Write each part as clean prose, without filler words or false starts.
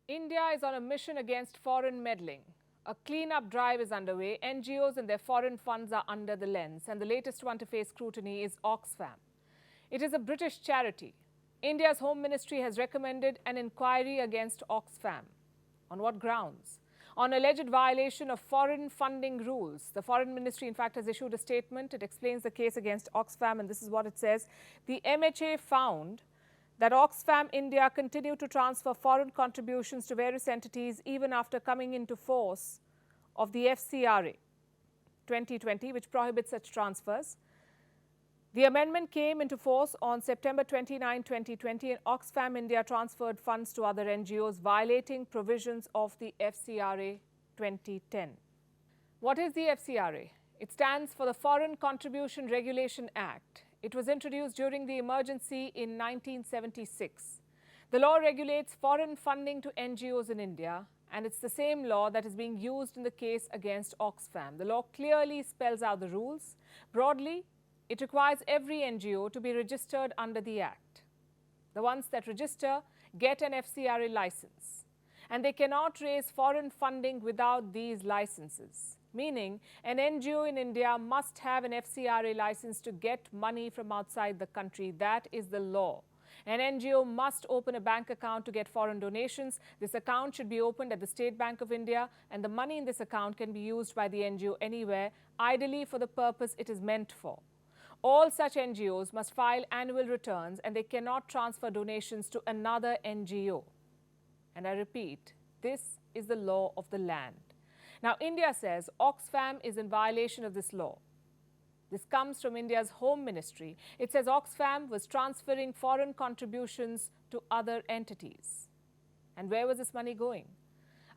India is on a mission against foreign meddling. A clean-up drive is underway. NGOs and their foreign funds are under the lens, and the latest one to face scrutiny is Oxfam. It is a British charity. India's Home Ministry has recommended an inquiry against Oxfam. On what grounds? On alleged violation of foreign funding rules. The Foreign Ministry, in fact, has issued a statement. It explains the case against Oxfam, and this is what it says. The MHA found that Oxfam India continued to transfer foreign contributions to various entities even after coming into force of the FCRA 2020, which prohibits such transfers. The amendment came into force on September 29, 2020, and Oxfam India transferred funds to other NGOs, violating provisions of the FCRA 2010. What is the FCRA? It stands for the Foreign Contribution Regulation Act. It was introduced during the emergency in 1976. The law regulates foreign funding to NGOs in India, and it's the same law that is being used in the case against Oxfam. The law clearly spells out the rules. Broadly, it requires every NGO to be registered under the Act. The ones that register get an FCRA license, and they cannot raise foreign funding without these licenses. Meaning, an NGO in India must have an FCRA license to get money from outside the country. That is the law. An NGO must open a bank account to get foreign donations. This account should be opened at the State Bank of India, and the money in this account can be used by the NGO anywhere, ideally for the purpose it is meant for. All such NGOs must file annual returns, and they cannot transfer donations to another NGO. And I repeat, this is the law of the land. Now, India says Oxfam is in violation of this law. This comes from India's Home Ministry. It says Oxfam was transferring foreign contributions to other entities. And where was this money going?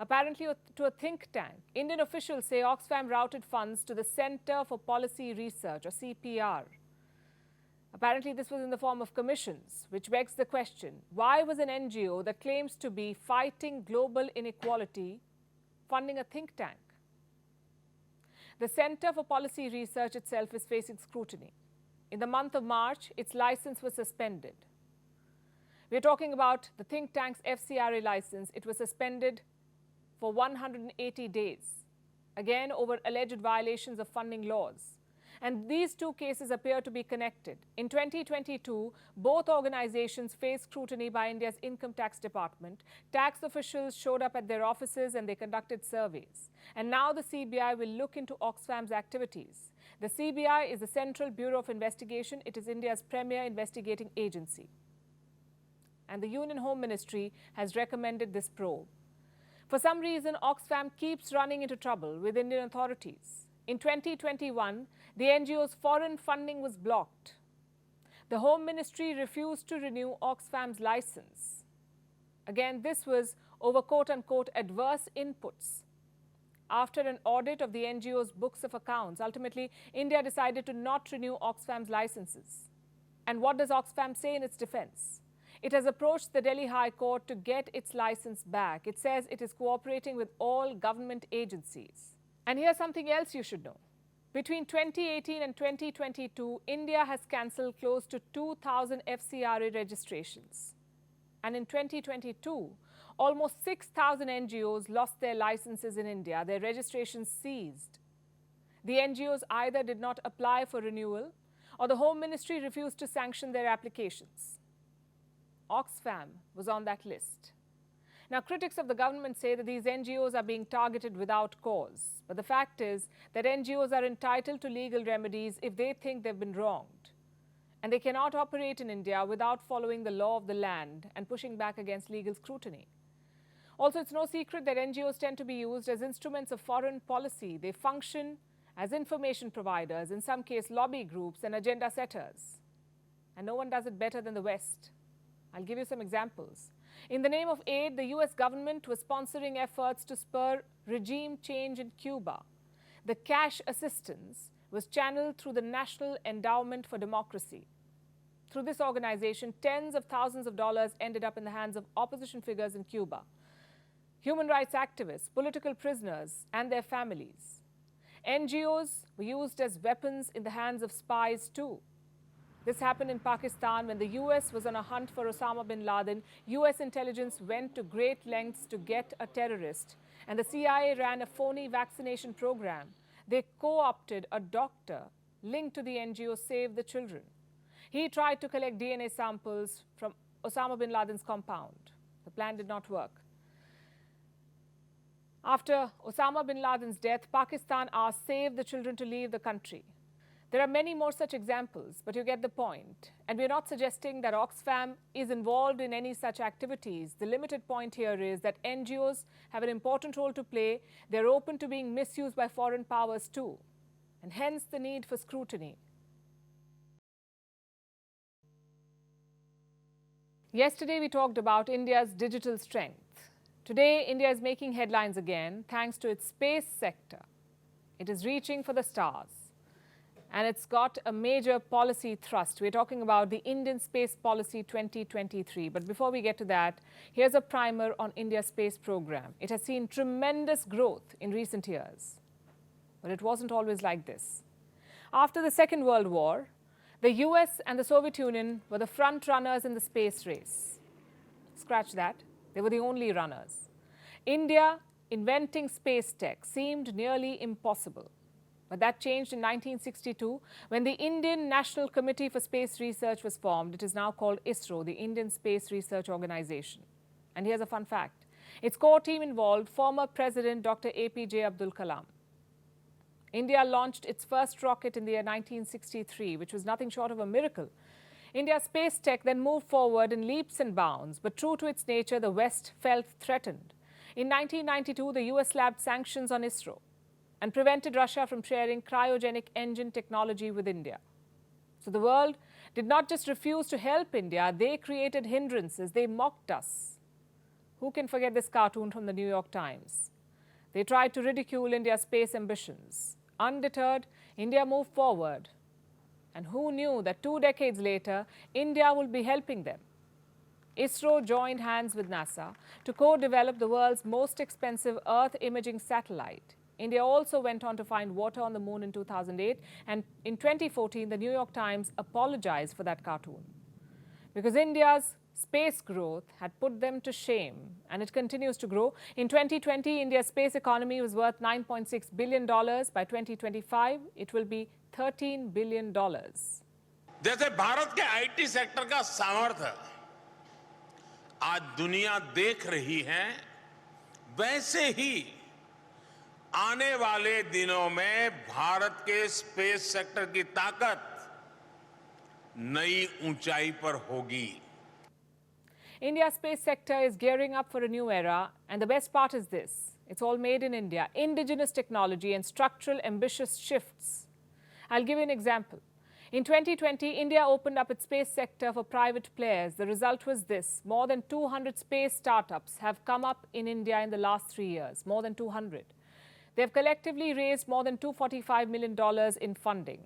Apparently to a think tank. Indian officials say Oxfam routed funds to the Center for Policy Research, or CPR. Apparently, this was in the form of commissions, which begs the question, why was an NGO that claims to be fighting global inequality funding a think tank? The Center for Policy Research itself is facing scrutiny. In the month of March, its license was suspended. We're talking about the think tank's FCRA license. It was suspended for 180 days, again over alleged violations of funding laws. And these two cases appear to be connected. In 2022, both organizations faced scrutiny by India's Income Tax Department. Tax officials showed up at their offices and they conducted surveys. And now the CBI will look into Oxfam's activities. The CBI is the Central Bureau of Investigation. It is India's premier investigating agency. And the Union Home Ministry has recommended this probe. For some reason, Oxfam keeps running into trouble with Indian authorities. In 2021, the NGO's foreign funding was blocked. The Home Ministry refused to renew Oxfam's license. Again, this was over quote-unquote adverse inputs. After an audit of the NGO's books of accounts, ultimately, India decided to not renew Oxfam's licenses. And what does Oxfam say in its defense? It has approached the Delhi High Court to get its license back. It says it is cooperating with all government agencies. And here's something else you should know. Between 2018 and 2022, India has cancelled close to 2,000 FCRA registrations. And in 2022, almost 6,000 NGOs lost their licenses in India, their registrations seized. The NGOs either did not apply for renewal, or the Home Ministry refused to sanction their applications. Oxfam was on that list. Now, critics of the government say that these NGOs are being targeted without cause. But the fact is that NGOs are entitled to legal remedies if they think they've been wronged. And they cannot operate in India without following the law of the land and pushing back against legal scrutiny. Also, it's no secret that NGOs tend to be used as instruments of foreign policy. They function as information providers, in some cases lobby groups and agenda setters. And no one does it better than the West. I'll give you some examples. In the name of aid, the US government was sponsoring efforts to spur regime change in Cuba. The cash assistance was channeled through the National Endowment for Democracy. Through this organization, tens of thousands of dollars ended up in the hands of opposition figures in Cuba, human rights activists, political prisoners, and their families. NGOs were used as weapons in the hands of spies too. This happened in Pakistan when the US was on a hunt for Osama bin Laden. US intelligence went to great lengths to get a terrorist, and the CIA ran a phony vaccination program. They co-opted a doctor linked to the NGO Save the Children. He tried to collect DNA samples from Osama bin Laden's compound. The plan did not work. After Osama bin Laden's death, Pakistan asked Save the Children to leave the country. There are many more such examples, but you get the point. And we're not suggesting that Oxfam is involved in any such activities. The limited point here is that NGOs have an important role to play. They're open to being misused by foreign powers too, and hence the need for scrutiny. Yesterday, we talked about India's digital strength. Today, India is making headlines again thanks to its space sector. It is reaching for the stars. And it's got a major policy thrust. We're talking about the Indian Space Policy 2023. But before we get to that, here's a primer on India's space program. It has seen tremendous growth in recent years. But it wasn't always like this. After the Second World War, the US and the Soviet Union were the front runners in the space race. Scratch that. They were the only runners. India inventing space tech seemed nearly impossible. But that changed in 1962 when the Indian National Committee for Space Research was formed. It is now called ISRO, the Indian Space Research Organization. And here's a fun fact. Its core team involved former President Dr. APJ Abdul Kalam. India launched its first rocket in the year 1963, which was nothing short of a miracle. India's space tech then moved forward in leaps and bounds, but true to its nature, the West felt threatened. In 1992, the US slapped sanctions on ISRO and prevented Russia from sharing cryogenic engine technology with India. So the world did not just refuse to help India, they created hindrances, they mocked us. Who can forget this cartoon from the New York Times? They tried to ridicule India's space ambitions. Undeterred, India moved forward. And who knew that 2 decades later, India will be helping them? ISRO joined hands with NASA to co-develop the world's most expensive Earth imaging satellite. India also went on to find water on the moon in 2008, and in 2014, the New York Times apologized for that cartoon. Because India's space growth had put them to shame, and it continues to grow. In 2020, India's space economy was worth $9.6 billion. By 2025, it will be $13 billion. जैसे भारत के IT sector का सामर्थ्य आज दुनिया देख रही है, वैसे ही आने वाले दिनों में भारत के स्पेस सेक्टर की ताकत नई ऊंचाई पर होगी. India's space sector is gearing up for a new era, and the best part is this. It's all made in India, indigenous technology and structural ambitious shifts. I'll give you an example. In 2020, India opened up its space sector for private players. The result was this. More than 200 space startups have come up in India in the last 3 years, more than 200. They have collectively raised more than $245 million in funding.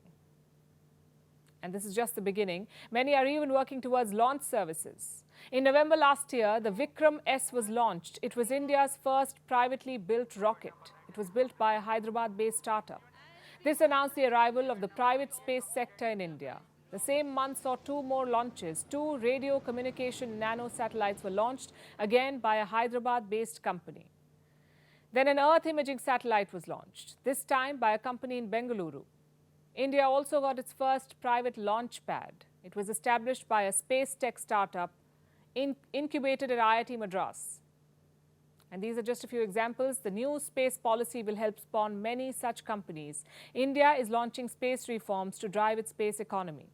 And this is just the beginning. Many are even working towards launch services. In November last year, the Vikram S was launched. It was India's first privately built rocket. It was built by a Hyderabad-based startup. This announced the arrival of the private space sector in India. The same month saw 2 more launches. 2 radio communication nano satellites were launched, again by a Hyderabad-based company. Then an Earth imaging satellite was launched, this time by a company in Bengaluru. India also got its first private launch pad. It was established by a space tech startup incubated at IIT Madras. And these are just a few examples. The new space policy will help spawn many such companies. India is launching space reforms to drive its space economy.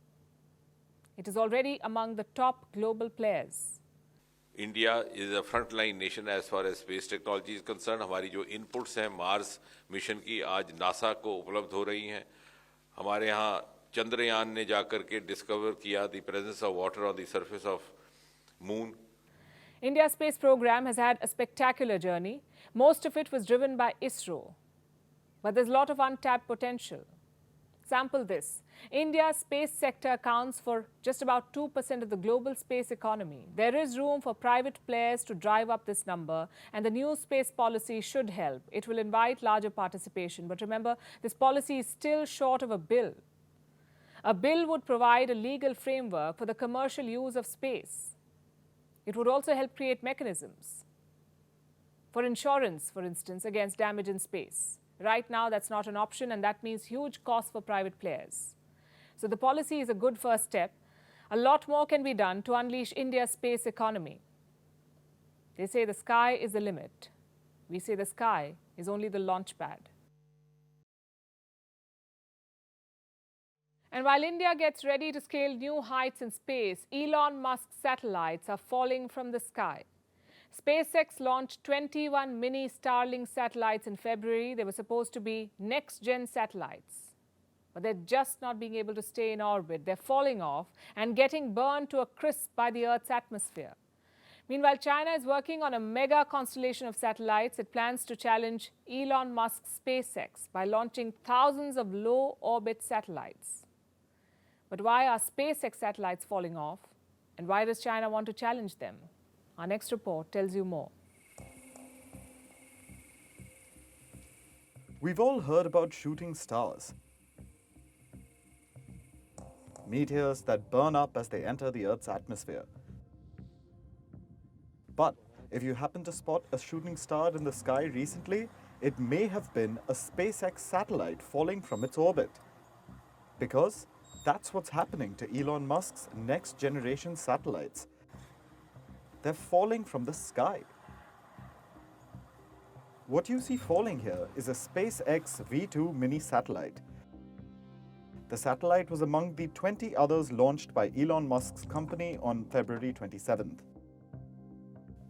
It is already among the top global players. India is a frontline nation as far as space technology is concerned. हमारी जो inputs हैं Mars mission की आज NASA को उपलब्ध हो रही हैं. हमारे यहाँ चंद्रयान ने जाकर के डिस्कवर किया the presence of water on the surface of moon. India's space program has had a spectacular journey. Most of it was driven by ISRO. But there's a lot of untapped potential. Sample this. India's space sector accounts for just about 2% of the global space economy. There is room for private players to drive up this number, and the new space policy should help. It will invite larger participation. But remember, this policy is still short of a bill. A bill would provide a legal framework for the commercial use of space. It would also help create mechanisms for insurance, for instance, against damage in space. Right now, that's not an option, and that means huge costs for private players. So the policy is a good first step. A lot more can be done to unleash India's space economy. They say the sky is the limit. We say the sky is only the launch pad. And while India gets ready to scale new heights in space, Elon Musk's satellites are falling from the sky. SpaceX launched 21 mini Starlink satellites in February. They were supposed to be next-gen satellites. But they're just not being able to stay in orbit. They're falling off and getting burned to a crisp by the Earth's atmosphere. Meanwhile, China is working on a mega constellation of satellites. It plans to challenge Elon Musk's SpaceX by launching thousands of low-orbit satellites. But why are SpaceX satellites falling off? And why does China want to challenge them? Our next report tells you more. We've all heard about shooting stars. Meteors that burn up as they enter the Earth's atmosphere. But if you happen to spot a shooting star in the sky recently, it may have been a SpaceX satellite falling from its orbit. Because that's what's happening to Elon Musk's next-generation satellites. They're falling from the sky. What you see falling here is a SpaceX V2 mini satellite. The satellite was among the 20 others launched by Elon Musk's company on February 27th.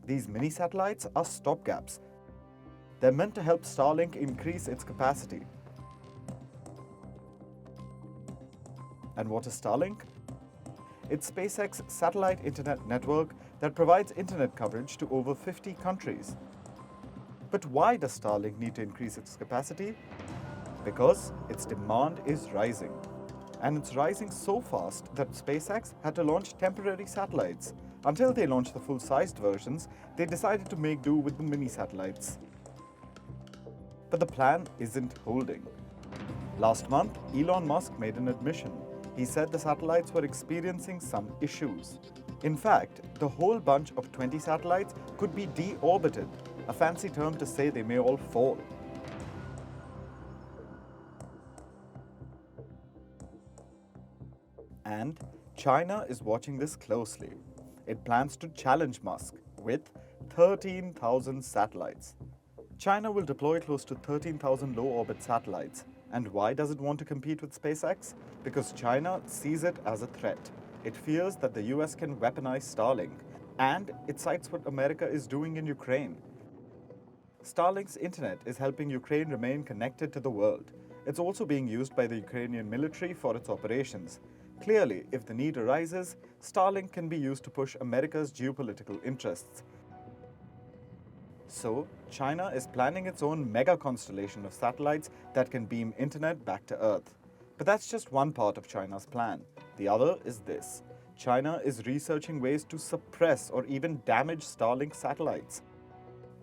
These mini satellites are stopgaps. They're meant to help Starlink increase its capacity. And what is Starlink? It's SpaceX's satellite internet network that provides internet coverage to over 50 countries. But why does Starlink need to increase its capacity? Because its demand is rising. And it's rising so fast that SpaceX had to launch temporary satellites. Until they launched the full-sized versions, they decided to make do with the mini satellites. But the plan isn't holding. Last month, Elon Musk made an admission. He said the satellites were experiencing some issues. In fact, the whole bunch of 20 satellites could be deorbited, a fancy term to say they may all fall. And China is watching this closely. It plans to challenge Musk with 13,000 satellites. China will deploy close to 13,000 low-orbit satellites. And why does it want to compete with SpaceX? Because China sees it as a threat. It fears that the US can weaponize Starlink, and it cites what America is doing in Ukraine. Starlink's internet is helping Ukraine remain connected to the world. It's also being used by the Ukrainian military for its operations. Clearly, if the need arises, Starlink can be used to push America's geopolitical interests. So, China is planning its own mega constellation of satellites that can beam internet back to Earth. But that's just one part of China's plan. The other is this. China is researching ways to suppress or even damage Starlink satellites.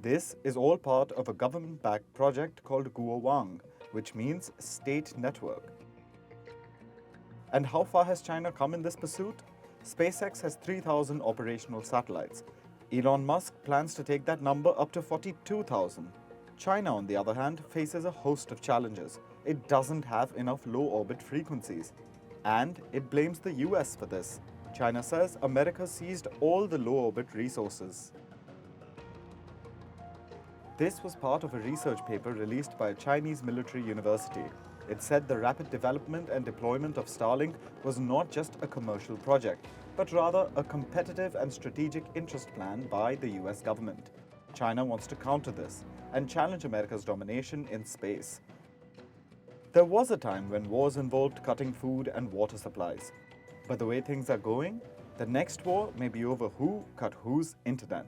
This is all part of a government-backed project called Govt, which means state network. And how far has China come in this pursuit? SpaceX has 3,000 operational satellites. Elon Musk plans to take that number up to 42,000. China, on the other hand, faces a host of challenges. It doesn't have enough low-orbit frequencies. And it blames the US for this. China says America seized all the low-orbit resources. This was part of a research paper released by a Chinese military university. It said the rapid development and deployment of Starlink was not just a commercial project, but rather a competitive and strategic interest plan by the US government. China wants to counter this and challenge America's domination in space. There was a time when wars involved cutting food and water supplies. But the way things are going, the next war may be over who cut whose internet.